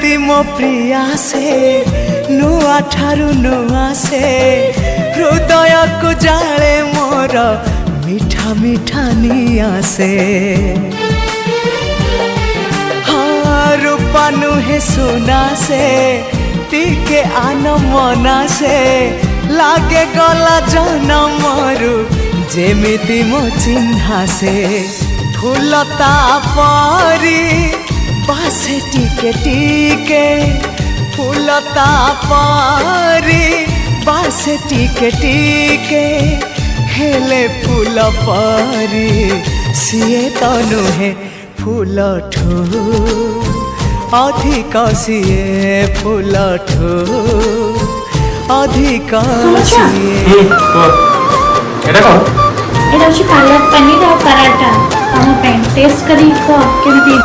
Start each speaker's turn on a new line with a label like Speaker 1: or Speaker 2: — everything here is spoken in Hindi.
Speaker 1: जेमिति मो प्रिया से नुआ ठारू नुआ से हृदय को जाले मोर मीठा मीठा निया से हाँ रूपा नुहे सुना से टिके आन मना से लागे गला जनमरु जेमिति मो चिन्हा से फूलता परी बासे टिके टिके फूलता परी बासे टिके टिके हेले फूल परी सीए तो नुहे फूल ठू अधिक सीए फूल ठू अधिक सीए
Speaker 2: এটা হচ্ছে পালক পনির আর পরাঠা আমার টেস্ট করি কেমতি